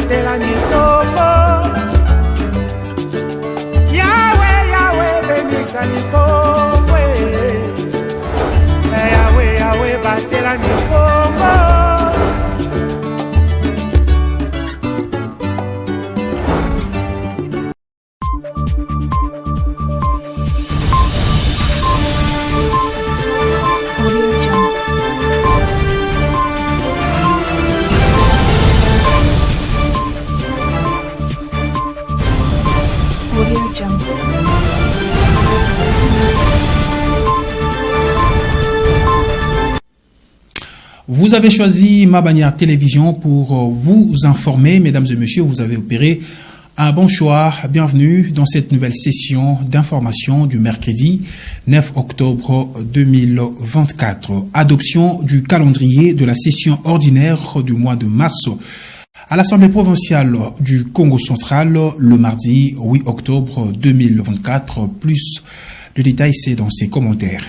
batela mikongo. Yahweh, Yahweh, bénissa mikongo. Yahweh, Yahweh, batela mikongo. Vous avez choisi Ma Bannière Télévision pour vous informer. Mesdames et messieurs, vous avez opéré un bon choix. Bienvenue dans cette nouvelle session d'information du mercredi 9 octobre 2024. Adoption du calendrier de la session ordinaire du mois de mars à l'Assemblée provinciale du Congo central le mardi 8 octobre 2024. Plus de détails, c'est dans ces commentaires.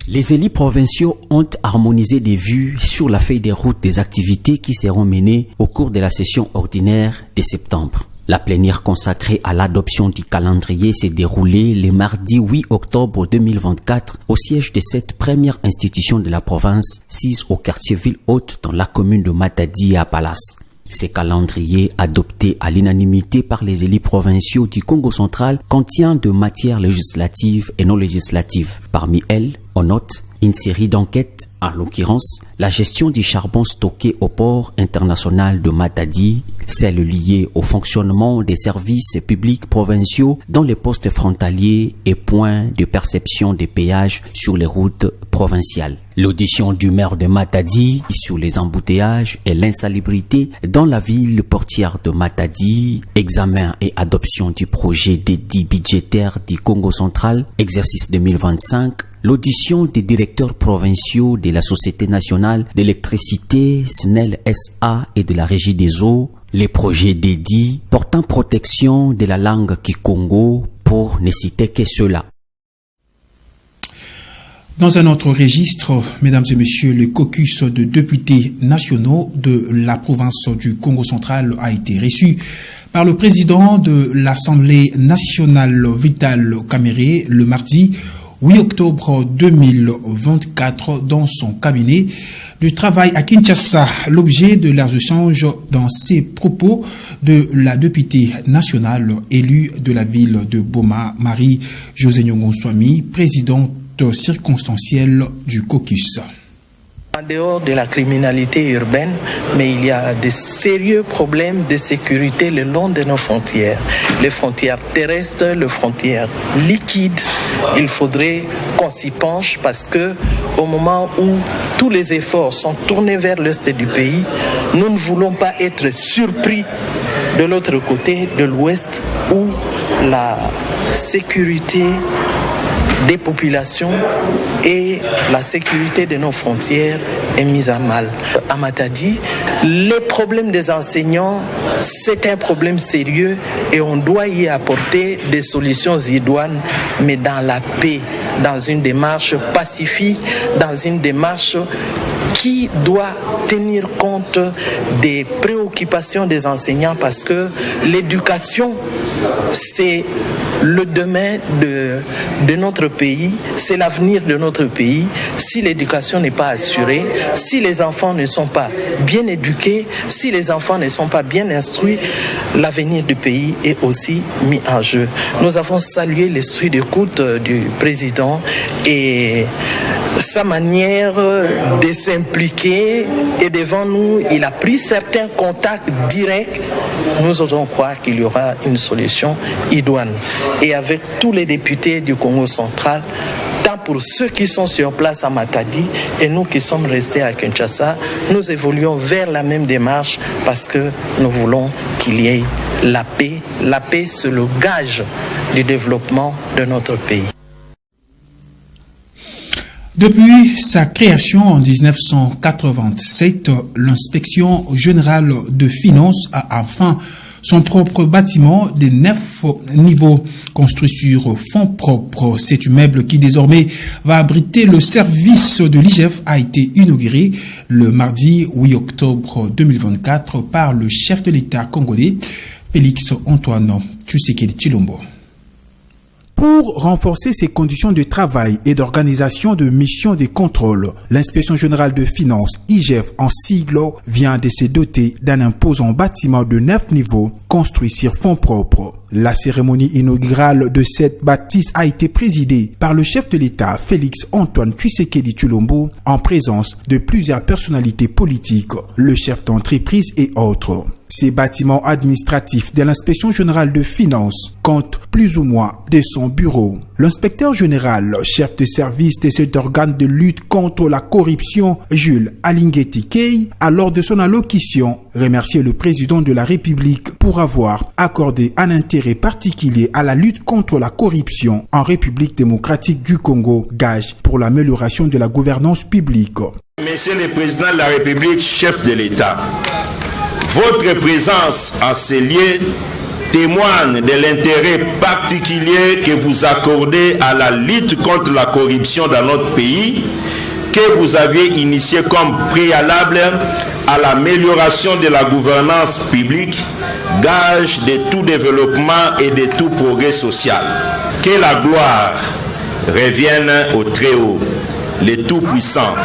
Les élus provinciaux ont harmonisé des vues sur la feuille de route des activités qui seront menées au cours de la session ordinaire de septembre. La plénière consacrée à l'adoption du calendrier s'est déroulée le mardi 8 octobre 2024 au siège de cette première institution de la province, sise au quartier Ville-Haute dans la commune de Matadi à Palace. Ce calendrier, adopté à l'unanimité par les élus provinciaux du Congo central, contient de matières législatives et non législatives. Parmi elles, on note une série d'enquêtes, en l'occurrence la gestion du charbon stocké au port international de Matadi, celle liée au fonctionnement des services publics provinciaux dans les postes frontaliers et points de perception des péages sur les routes provinciales. L'audition du maire de Matadi sur les embouteillages et l'insalubrité dans la ville portière de Matadi, examen et adoption du projet d'édit budgétaire du Congo central, exercice 2025, l'audition des directeurs provinciaux de la Société nationale d'électricité, SNEL SA et de la Régie des eaux, les projets d'édit portant protection de la langue kikongo, pour ne citer que cela. Dans un autre registre, mesdames et messieurs, le caucus de députés nationaux de la province du Congo central a été reçu par le président de l'Assemblée nationale Vital Kamerhe le mardi 8 octobre 2024 dans son cabinet du travail à Kinshasa. L'objet de leurs échanges dans ses propos de la députée nationale élue de la ville de Boma, Marie-Josée Nyong'o-Swami, présidente circonstancielle du caucus. En dehors de la criminalité urbaine, mais il y a de sérieux problèmes de sécurité le long de nos frontières. Les frontières terrestres, les frontières liquides. Il faudrait qu'on s'y penche parce que au moment où tous les efforts sont tournés vers l'est du pays, nous ne voulons pas être surpris de l'autre côté, de l'ouest, où la sécurité des populations et la sécurité de nos frontières est mise à mal. À Matadi, les problèmes des enseignants, c'est un problème sérieux et on doit y apporter des solutions idoines, mais dans la paix, dans une démarche pacifique, dans une démarche qui doit tenir compte des préoccupations des enseignants parce que l'éducation, c'est le demain de notre pays, c'est l'avenir de notre pays. Si l'éducation n'est pas assurée, si les enfants ne sont pas bien éduqués, si les enfants ne sont pas bien instruits, l'avenir du pays est aussi mis en jeu. Nous avons salué l'esprit d'écoute du président et sa manière de s'impliquer, et devant nous, il a pris certains contacts directs. Nous osons croire qu'il y aura une solution idoine. Et avec tous les députés du Congo central, tant pour ceux qui sont sur place à Matadi et nous qui sommes restés à Kinshasa, nous évoluons vers la même démarche parce que nous voulons qu'il y ait la paix. La paix, c'est le gage du développement de notre pays. Depuis sa création en 1987, l'inspection générale de finances a enfin son propre bâtiment de 9 niveaux construit sur fonds propres. Cet immeuble qui désormais va abriter le service de l'IGF a été inauguré le mardi 8 octobre 2024 par le chef de l'État congolais, Félix Antoine Tshisekedi Tshilombo. Pour renforcer ses conditions de travail et d'organisation de missions de contrôle, l'Inspection générale de finances, IGF en sigle, vient de se doter d'un imposant bâtiment de 9 niveaux construit sur fonds propres. La cérémonie inaugurale de cette bâtisse a été présidée par le chef de l'État, Félix Antoine Tshisekedi Tshilombo, en présence de plusieurs personnalités politiques, le chef d'entreprise et autres. Ces bâtiments administratifs de l'Inspection générale de finances comptent plus ou moins 200 bureaux. L'inspecteur général, chef de service de cet organe de lutte contre la corruption, Jules Alingeti Kei, a lors de son allocution remercié le président de la République pour avoir accordé un intérêt particulier à la lutte contre la corruption en République démocratique du Congo, gage pour l'amélioration de la gouvernance publique. Monsieur le Président de la République, chef de l'État, votre présence en ces lieux témoigne de l'intérêt particulier que vous accordez à la lutte contre la corruption dans notre pays, que vous aviez initié comme préalable à l'amélioration de la gouvernance publique, gage de tout développement et de tout progrès social. Que la gloire revienne au Très-Haut, le Tout-Puissant,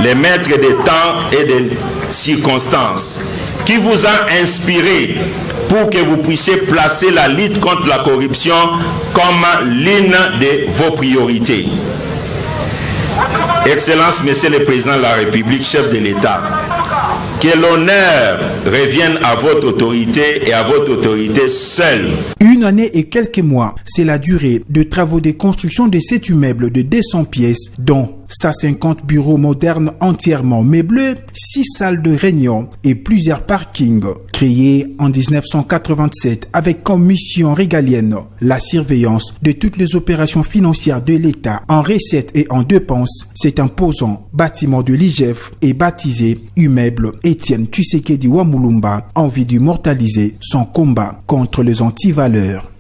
le Maître des temps et des circonstances, qui vous a inspiré pour que vous puissiez placer la lutte contre la corruption comme l'une de vos priorités. Excellence, Monsieur le Président de la République, chef de l'État, que l'honneur revienne à votre autorité et à votre autorité seule. Une année et quelques mois, c'est la durée de travaux de construction de cet immeuble de 200 pièces, dont 150 bureaux modernes entièrement meublés, 6 salles de réunion et plusieurs parkings. Créé en 1987 avec comme mission régalienne la surveillance de toutes les opérations financières de l'État en recettes et en dépenses, cet imposant bâtiment de l'IGF est baptisé immeuble Étienne Tshisekedi Wamulumba en vue d'immortaliser son combat contre les antivaleurs.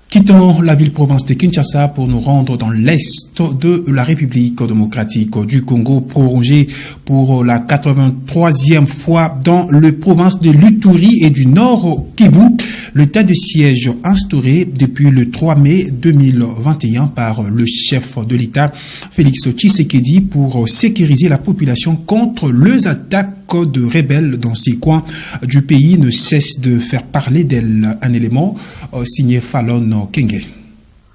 Quittons la ville-province de Kinshasa pour nous rendre dans l'est de la République démocratique du Congo, prorogé pour la 83e fois dans le province de l'Uturi et du Nord Kivu. L'état de siège instauré depuis le 3 mai 2021 par le chef de l'État, Félix Tshisekedi, pour sécuriser la population contre les attaques de rebelles dans ces coins du pays ne cesse de faire parler d'elle. Un élément signé Fallon Kenge.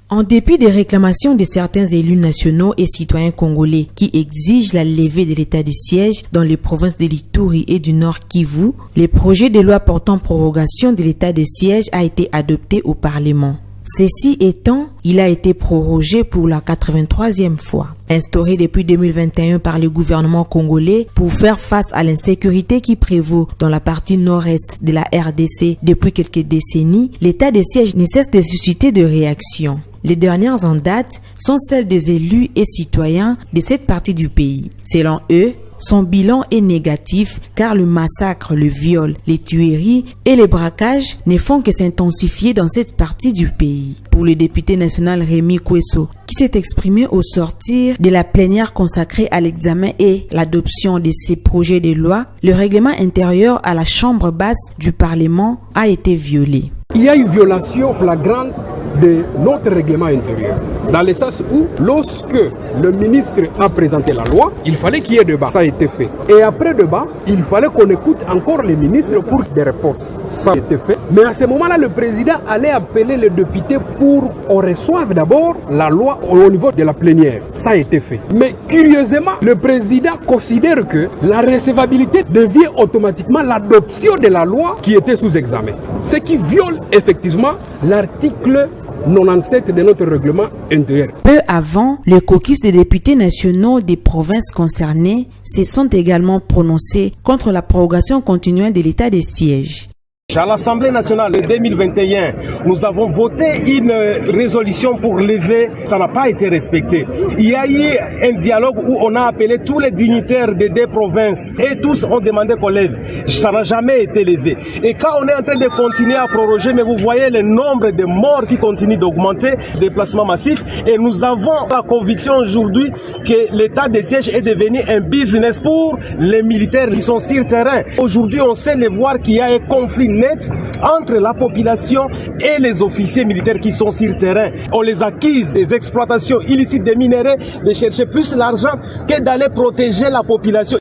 En dépit des réclamations de certains élus nationaux et citoyens congolais qui exigent la levée de l'état de siège dans les provinces de l'Ituri et du Nord Kivu, le projet de loi portant prorogation de l'état de siège a été adopté au Parlement. Ceci étant, il a été prorogé pour la 83e fois. Instauré depuis 2021 par le gouvernement congolais pour faire face à l'insécurité qui prévaut dans la partie nord-est de la RDC depuis quelques décennies, l'état de siège ne cesse de susciter de réactions. Les dernières en date sont celles des élus et citoyens de cette partie du pays. Selon eux, son bilan est négatif car le massacre, le viol, les tueries et les braquages ne font que s'intensifier dans cette partie du pays. Pour le député national Rémi Kweso, qui s'est exprimé au sortir de la plénière consacrée à l'examen et l'adoption de ces projets de loi, le règlement intérieur à la chambre basse du Parlement a été violé. Il y a une violation flagrante de notre règlement intérieur, dans le sens où, lorsque le ministre a présenté la loi, il fallait qu'il y ait débat. Ça a été fait. Et après débat, il fallait qu'on écoute encore les ministres pour des réponses. Ça a été fait. Mais à ce moment-là, le président allait appeler les députés pour qu'on reçoive d'abord la loi au niveau de la plénière. Ça a été fait. Mais curieusement, le président considère que la recevabilité devient automatiquement l'adoption de la loi qui était sous examen. Ce qui viole effectivement l'article 97 de notre règlement intérieur. Peu avant, le caucus des députés nationaux des provinces concernées se sont également prononcés contre la prorogation continue de l'état de siège. À l'Assemblée nationale de 2021, nous avons voté une résolution pour lever, ça n'a pas été respecté. Il y a eu un dialogue où on a appelé tous les dignitaires des deux provinces et tous ont demandé qu'on lève. Ça n'a jamais été levé. Et quand on est en train de continuer à proroger, mais vous voyez le nombre de morts qui continue d'augmenter, déplacements massifs, et nous avons la conviction aujourd'hui que l'état de siège est devenu un business pour les militaires qui sont sur terrain. Aujourd'hui, on sait les voir qu'il y a un conflit net entre la population et les officiers militaires qui sont sur terrain. On les accuse des exploitations illicites des minerais, de chercher plus l'argent que d'aller protéger la population.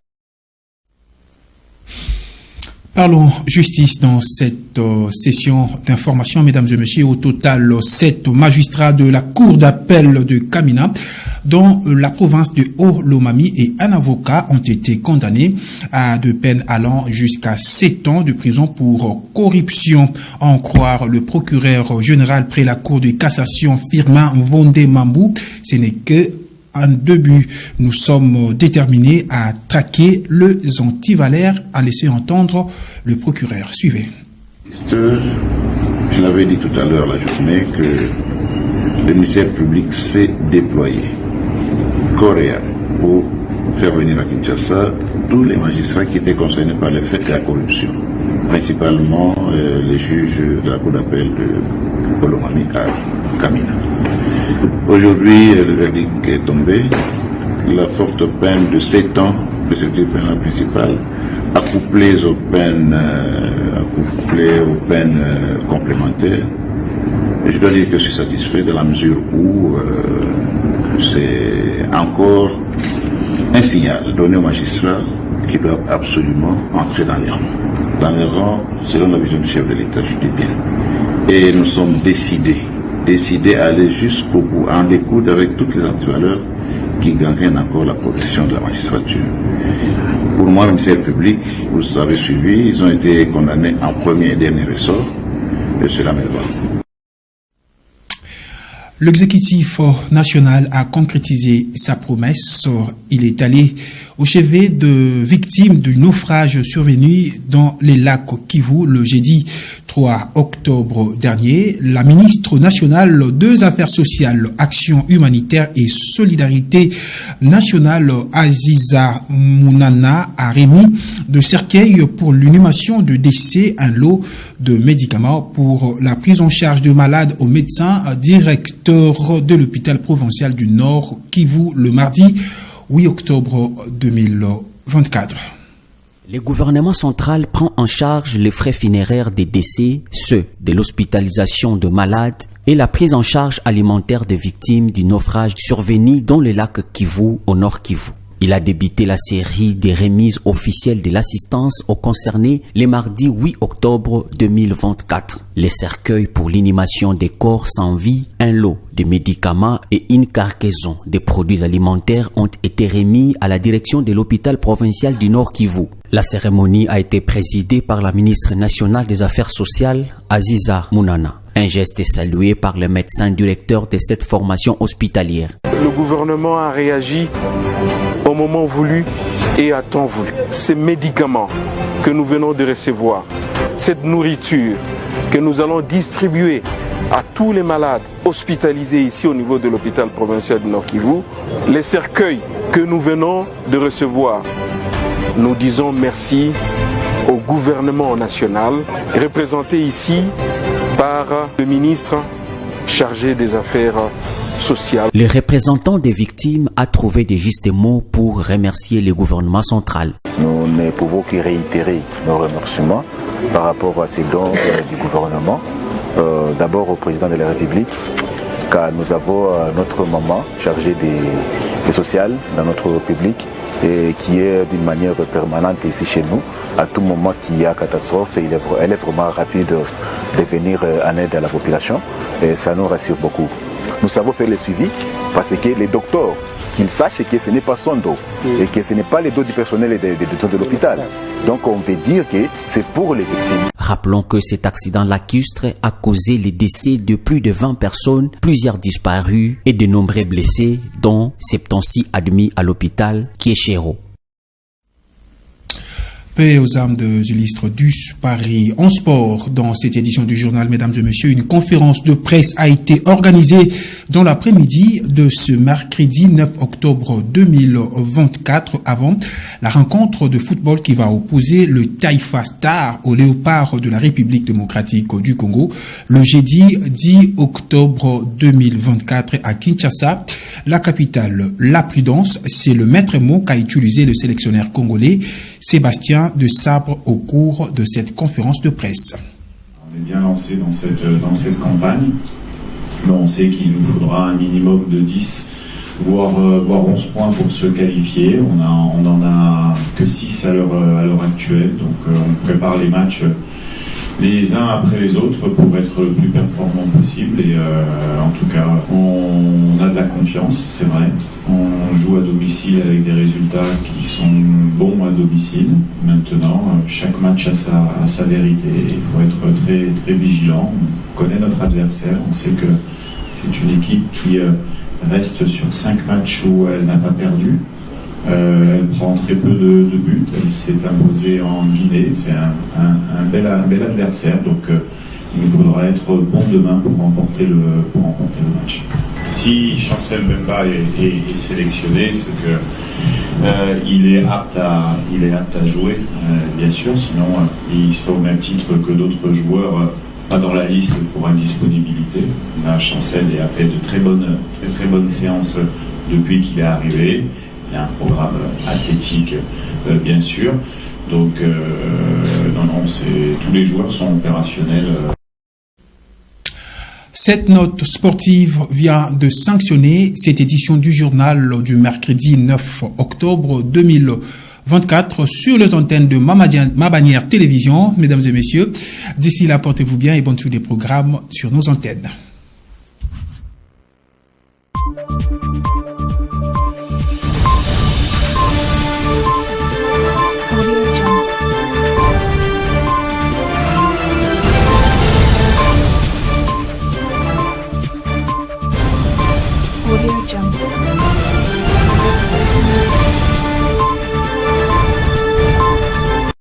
Parlons justice dans cette session d'information, mesdames et messieurs. Au total, 7 magistrats de la Cour d'appel de Kamina, dont la province de Haut-Lomami et un avocat ont été condamnés à de peines allant jusqu'à 7 ans de prison pour corruption. À en croire le procureur général près la Cour de cassation, Firmin Mvonde Mambou, ce n'est que un début. Nous sommes déterminés à traquer les antivalaires, a laissé entendre le procureur. Suivez. Je l'avais dit tout à l'heure la journée que le ministère public s'est déployé coréen pour faire venir à Kinshasa tous les magistrats qui étaient concernés par les faits de la corruption, principalement les juges de la Cour d'appel de Haut-Lomami à Kamina. Aujourd'hui, le verdict est tombé. La forte peine de 7 ans de cette peine principale, accouplée aux peines complémentaires. Et je dois dire que je suis satisfait dans la mesure où c'est encore un signal donné aux magistrats qui doivent absolument entrer dans les rangs. Dans les rangs, selon la vision du chef de l'État, je dis bien. Et nous sommes décidés à aller jusqu'au bout, en découdre avec toutes les antivaleurs qui gangrènent encore la profession de la magistrature. Pour moi, le ministère public, vous avez suivi, ils ont été condamnés en premier et dernier ressort, et cela me va. L'exécutif national a concrétisé sa promesse. Il est allé au chevet de victimes du naufrage survenu dans les lacs Kivu le jeudi 3 octobre dernier. La ministre nationale des Affaires sociales, Action humanitaire et solidarité nationale, Aziza Mounana, a remis de cercueil pour l'inhumation de décès un lot de médicaments pour la prise en charge de malades aux médecins directeurs de l'hôpital provincial du Nord Kivu le mardi 8 octobre 2024. Le gouvernement central prend en charge les frais funéraires des décès, ceux de l'hospitalisation de malades et la prise en charge alimentaire des victimes du naufrage survenu dans le lac Kivu au Nord Kivu. Il a débuté la série des remises officielles de l'assistance aux concernés le mardi 8 octobre 2024. Les cercueils pour l'inhumation des corps sans vie, un lot de médicaments et une cargaison de produits alimentaires ont été remis à la direction de l'hôpital provincial du Nord Kivu. La cérémonie a été présidée par la ministre nationale des Affaires sociales, Aziza Mounana. Un geste salué par le médecin directeur de cette formation hospitalière. Le gouvernement a réagi au moment voulu et à temps voulu. Ces médicaments que nous venons de recevoir, cette nourriture que nous allons distribuer à tous les malades hospitalisés ici au niveau de l'hôpital provincial du Nord Kivu, les cercueils que nous venons de recevoir, nous disons merci au gouvernement national, représenté ici par le ministre chargé des Affaires sociales. Le représentant des victimes a trouvé des justes mots pour remercier le gouvernement central. Nous ne pouvons que réitérer nos remerciements par rapport à ces dons du gouvernement. D'abord au président de la République, car nous avons notre maman chargée des sociales dans notre République et qui est d'une manière permanente ici chez nous. À tout moment qu'il y a catastrophe, elle est vraiment rapide de venir en aide à la population et ça nous rassure beaucoup. Nous savons faire le suivi parce que les docteurs, qu'ils sachent que ce n'est pas son dos et que ce n'est pas le dos du personnel de l'hôpital. Donc on veut dire que c'est pour les victimes. Rappelons que cet accident lacustre a causé le décès de plus de 20 personnes, plusieurs disparus et de nombreux blessés, dont 76 admis à l'hôpital Kieshero. Paix aux âmes de Zulistre Dus Paris. En sport, dans cette édition du journal, mesdames et messieurs, une conférence de presse a été organisée dans l'après-midi de ce mercredi 9 octobre 2024 avant la rencontre de football qui va opposer le Taïfa Star au Léopard de la République démocratique du Congo le jeudi 10 octobre 2024 à Kinshasa, la capitale. La prudence, c'est le maître mot qu'a utilisé le sélectionneur congolais Sébastien de Sabre au cours de cette conférence de presse. On est bien lancé dans cette campagne, mais on sait qu'il nous faudra un minimum de 10 voire 11 points pour se qualifier. On n'en a que 6 à l'heure actuelle, donc on prépare les matchs les uns après les autres pour être le plus performant possible et en tout cas on a de la confiance, c'est vrai. On joue à domicile avec des résultats qui sont bons à domicile. Maintenant, chaque match a sa vérité. Il faut être très, très vigilant. On connaît notre adversaire. On sait que c'est une équipe qui reste sur 5 matchs où elle n'a pas perdu. Elle prend très peu de buts. Elle s'est imposée en Guinée. C'est un bel adversaire. Donc il nous faudra être bon demain pour remporter le match. Si Chancel Mbemba est sélectionné, c'est que il est apte à jouer, bien sûr. Sinon, il sera au même titre que d'autres joueurs pas dans la liste pour indisponibilité. Là, Chancel a fait de très bonnes séances depuis qu'il est arrivé. Il y a un programme athlétique, bien sûr. Donc, tous les joueurs sont opérationnels. Cette note sportive vient de sanctionner cette édition du journal du mercredi 9 octobre 2024 sur les antennes de Ma Bannière Télévision. Mesdames et messieurs, d'ici là, portez-vous bien et bonne suite des programmes sur nos antennes. Audio Jungle.